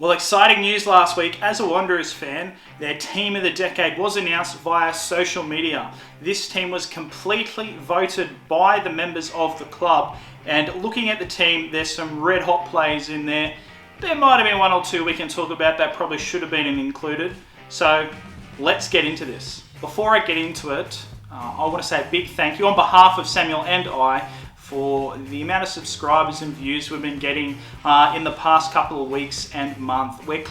Well, exciting news last week. As a Wanderers fan, their team of the decade was announced via social media. This team was completely voted by the members of the club. And looking at the team, there's some red hot players in there. There might have been one or two we can talk about that probably should have been included. So let's get into this. Before I get into it, I want to say a big thank you on behalf of Samuel and I for the amount of subscribers and views we've been getting in the past couple of weeks and month. We're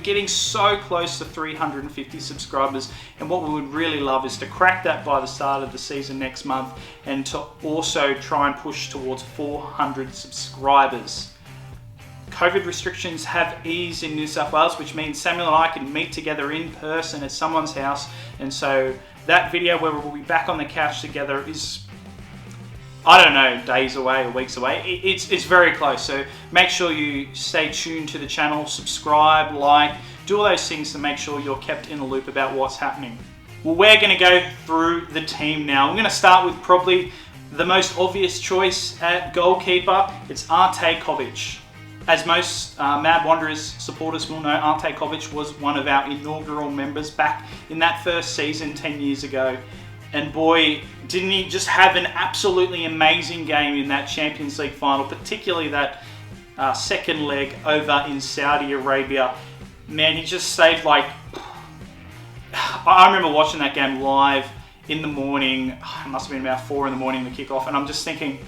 getting so close to 350 subscribers, and what we would really love is to crack that by the start of the season next month and to also try and push towards 400 subscribers. COVID restrictions have eased in New South Wales, which means Samuel and I can meet together in person at someone's house, and so that video where we'll be back on the couch together is, I don't know, days away or weeks away. It's very close, so make sure you stay tuned to the channel, subscribe, like, do all those things to make sure you're kept in the loop about what's happening. Well, we're going to go through the team now. I'm going to start with probably the most obvious choice at goalkeeper. It's Ante Covic. As most Mad Wanderers supporters will know, Ante Covic was one of our inaugural members back in that first season 10 years ago. And boy, didn't he just have an absolutely amazing game in that Champions League final, particularly that second leg over in Saudi Arabia. Man, he just saved I remember watching that game live in the morning. It must have been about 4 in the morning, the kickoff, and I'm just thinking,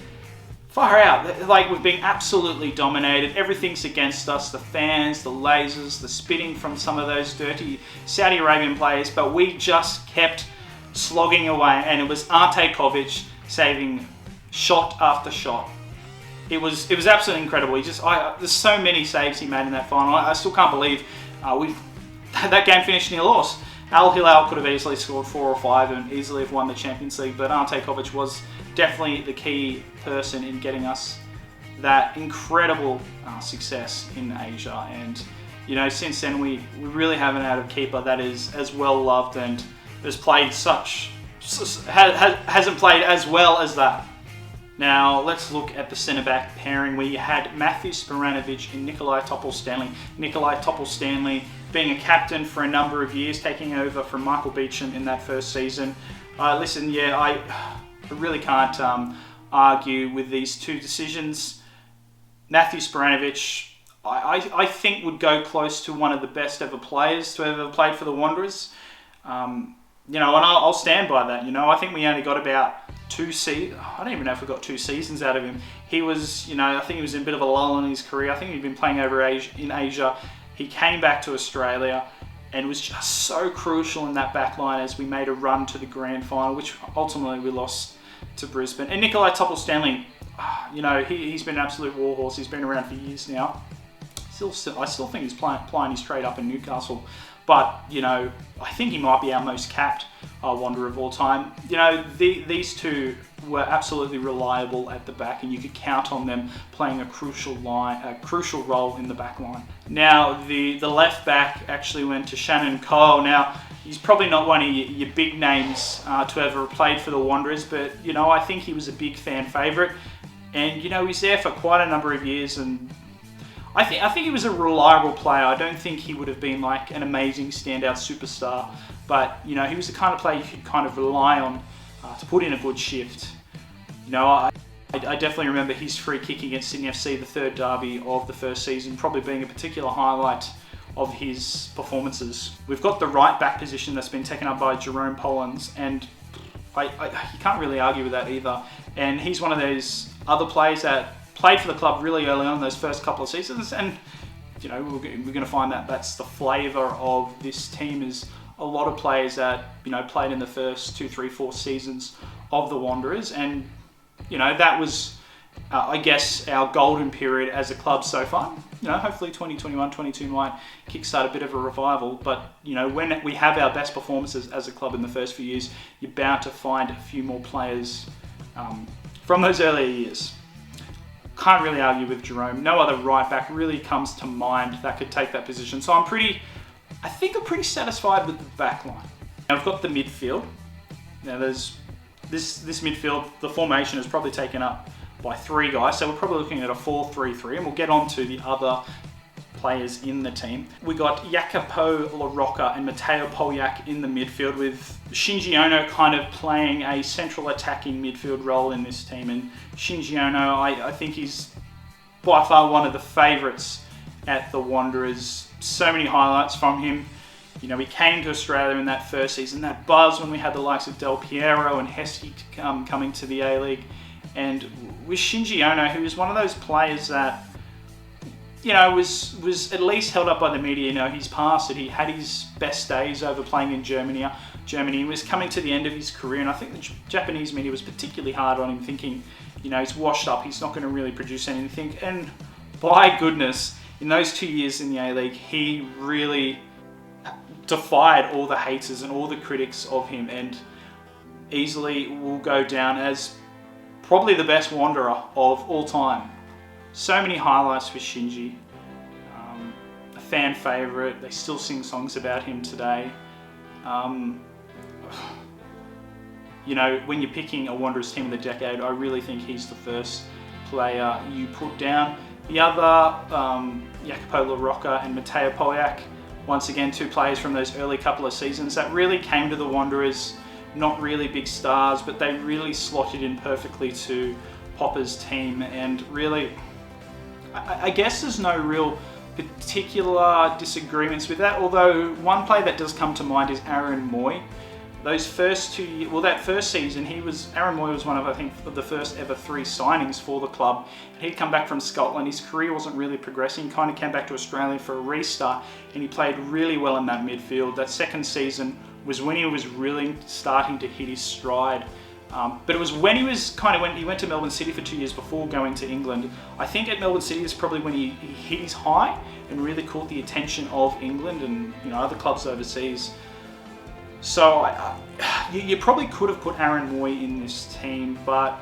far out. Like, we've been absolutely dominated. Everything's against us. The fans, the lasers, the spitting from some of those dirty Saudi Arabian players, but we just kept slogging away, and it was Ante Covic saving shot after shot. It was absolutely incredible. There's so many saves he made in that final. I still can't believe that game finished nil loss. Al Hilal could have easily scored 4 or 5 and easily have won the Champions League, but Ante Covic was definitely the key person in getting us that incredible success in Asia. And since then we really haven't had a keeper that is as well loved and hasn't played as well as that. Now let's look at the centre-back pairing. We had Matthew Spiranovic and Nikolai Topol-Stanley. Nikolai Topol-Stanley being a captain for a number of years, taking over from Michael Beecham in that first season. I really can't argue with these two decisions. Matthew Spiranovic, I think, would go close to one of the best ever players to ever played for the Wanderers. And I'll stand by that. I think we only got about I don't even know if we got 2 seasons out of him. He was, I think he was in a bit of a lull in his career. I think he'd been playing over in Asia. He came back to Australia and was just so crucial in that back line as we made a run to the grand final, which ultimately we lost to Brisbane. And Nikolai Topol-Stanley, he's been an absolute warhorse. He's been around for years now. I still think he's playing his trade up in Newcastle. But, I think he might be our most capped Wanderer of all time. These two were absolutely reliable at the back, and you could count on them playing a crucial role in the back line. Now, the left back actually went to Shannon Cole. Now, he's probably not one of your big names to ever played for the Wanderers, but, I think he was a big fan favourite. And, he was there for quite a number of years, and I think he was a reliable player. I don't think he would have been like an amazing standout superstar, but he was the kind of player you could kind of rely on to put in a good shift. I definitely remember his free kick against Sydney FC, the third derby of the first season, probably being a particular highlight of his performances. We've got the right back position that's been taken up by Jerome Pollins, and you can't really argue with that either. And he's one of those other players that played for the club really early on in those first couple of seasons, and we're going to find that that's the flavour of this team, is a lot of players that played in the first 2, 3, 4 seasons of the Wanderers, and that was I guess our golden period as a club so far. Hopefully 2021-22 might kickstart a bit of a revival, but when we have our best performances as a club in the first few years, you're bound to find a few more players from those earlier years. Can't really argue with Jerome. No other right back really comes to mind that could take that position. So I think I'm pretty satisfied with the back line. Now we've got the midfield. Now there's this midfield, the formation is probably taken up by 3 guys. So we're probably looking at a 4-3-3, and we'll get on to the other players in the team. We got Jacopo LaRocca and Matteo Polyak in the midfield, with Shinji Ono kind of playing a central attacking midfield role in this team. And Shinji Ono, I think he's by far one of the favourites at the Wanderers. So many highlights from him. You know, he came to Australia in that first season, that buzz when we had the likes of Del Piero and Heskey coming to the A-League. And with Shinji Ono, who is one of those players that, you know, was at least held up by the media. You know, he's past it. He had his best days over playing in Germany. He was coming to the end of his career, and I think the Japanese media was particularly hard on him, thinking, you know, he's washed up, he's not going to really produce anything. And by goodness, in those 2 years in the A-League, he really defied all the haters and all the critics of him, and easily will go down as probably the best Wanderer of all time. So many highlights for Shinji. A fan favourite. They still sing songs about him today. You know, when you're picking a Wanderers team of the decade, I really think he's the first player you put down. The other, Jacopo LaRocca and Matteo Polyak, once again, two players from those early couple of seasons that really came to the Wanderers, not really big stars, but they really slotted in perfectly to Popper's team. And really, I guess there's no real particular disagreements with that, although one player that does come to mind is Aaron Moy. Those first 2 years, well, that first season, Aaron Moy was one of, I think, the first ever 3 signings for the club. He'd come back from Scotland. His career wasn't really progressing. He kind of came back to Australia for a restart, and he played really well in that midfield. That second season was when he was really starting to hit his stride. But it was when he went to Melbourne City for 2 years before going to England. I think at Melbourne City is probably when he hit his high and really caught the attention of England and, you know, other clubs overseas. So you probably could have put Aaron Moy in this team, but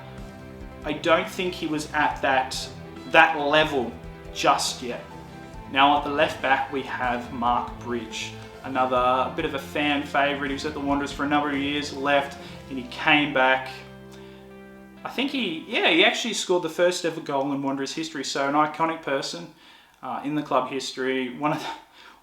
I don't think he was at that level just yet. Now at the left back we have Mark Bridge, another bit of a fan favourite. He was at the Wanderers for a number of years, left, and he came back. I think he actually scored the first ever goal in Wanderers history, so an iconic person in the club history.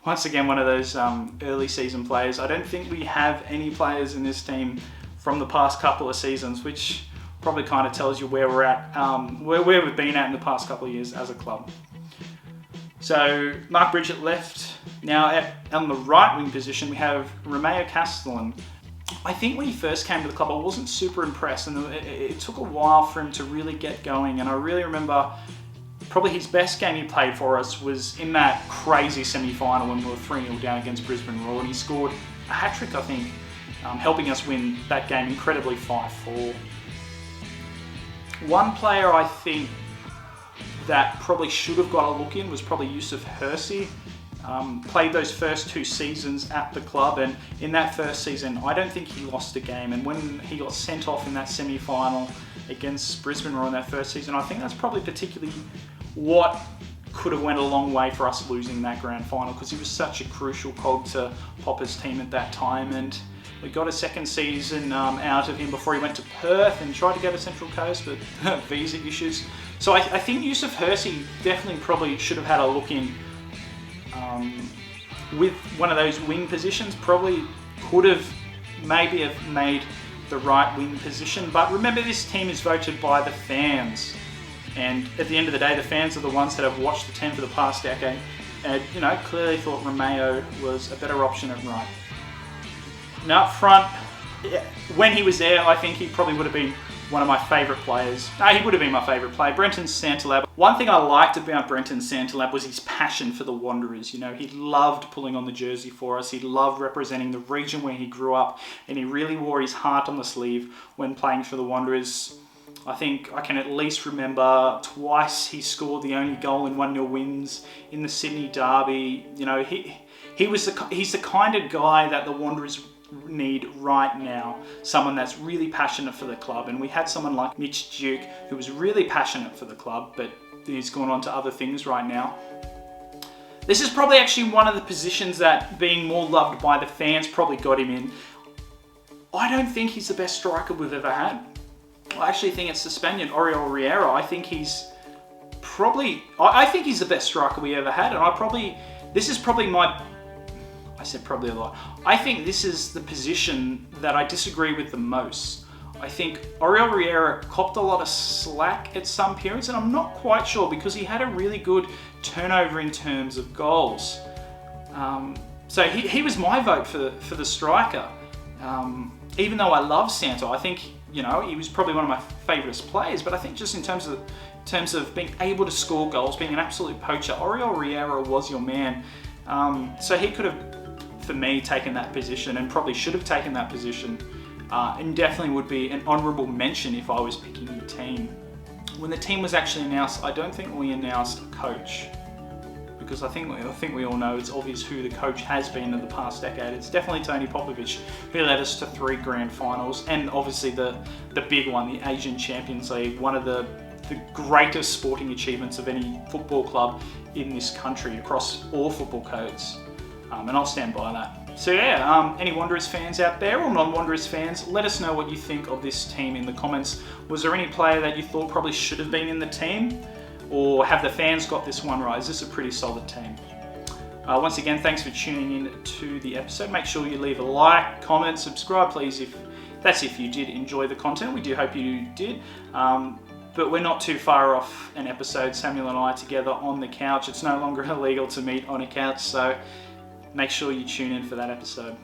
Once again, one of those early season players. I don't think we have any players in this team from the past couple of seasons, which probably kind of tells you where we're at, where we've been at in the past couple of years as a club. So Mark Bridge at left. Now on the right wing position, we have Romeo Castellan. I think when he first came to the club, I wasn't super impressed, and it took a while for him to really get going. And I really remember probably his best game he played for us was in that crazy semi-final when we were 3-0 down against Brisbane Roar, and he scored a hat-trick, I think, helping us win that game incredibly 5-4. One player I think that probably should have got a look in was probably Yusuf Hersey. Played those first 2 seasons at the club, and in that first season I don't think he lost a game, and when he got sent off in that semi-final against Brisbane Roar in that first season, I think that's probably particularly what could have went a long way for us losing that grand final, because he was such a crucial cog to Popper's team at that time. And we got a second season out of him before he went to Perth and tried to go to Central Coast, but visa issues. So I think Yusuf Hersey definitely probably should have had a look in with one of those wing positions. Probably could have maybe have made the right wing position. But remember, this team is voted by the fans. And at the end of the day, the fans are the ones that have watched the team for the past decade and, you know, clearly thought Romeo was a better option at right. Now up front, when he was there, I think he probably would have been one of my favourite players. He would have been my favourite player, Brenton Santalab. One thing I liked about Brenton Santalab was his passion for the Wanderers. You know, he loved pulling on the jersey for us. He loved representing the region where he grew up, and he really wore his heart on the sleeve when playing for the Wanderers. I think I can at least remember twice he scored the only goal in 1-0 wins in the Sydney Derby. You know, he's the kind of guy that the Wanderers need right now. Someone that's really passionate for the club. And we had someone like Mitch Duke who was really passionate for the club, but he's gone on to other things right now. This is probably actually one of the positions that, being more loved by the fans, probably got him in. I don't think he's the best striker we've ever had. I actually think it's the Spaniard, Oriol Riera. I think he's I think he's the best striker we ever had, and this is probably I said probably a lot. I think this is the position that I disagree with the most. I think Oriol Riera copped a lot of slack at some periods, and I'm not quite sure because he had a really good turnover in terms of goals. So he was my vote for the striker. Even though I love Santo, I think he was probably one of my favourite players. But I think just in terms of being able to score goals, being an absolute poacher, Oriol Riera was your man. So he could have, for me, taken that position and probably should have taken that position. And definitely would be an honourable mention if I was picking the team. When the team was actually announced, I don't think we announced a coach, because I think we all know it's obvious who the coach has been in the past decade. It's definitely Tony Popovic, who led us to 3 grand finals, and obviously the big one, the Asian Champions League, one of the greatest sporting achievements of any football club in this country across all football codes. And I'll stand by that. So yeah, any Wanderers fans out there or non-Wanderers fans, let us know what you think of this team in the comments. Was there any player that you thought probably should have been in the team? Or have the fans got this one right? Is this a pretty solid team? Once again, thanks for tuning in to the episode. Make sure you leave a like, comment, subscribe please if you did enjoy the content. We do hope you did. But we're not too far off an episode, Samuel and I together on the couch. It's no longer illegal to meet on a couch, so make sure you tune in for that episode.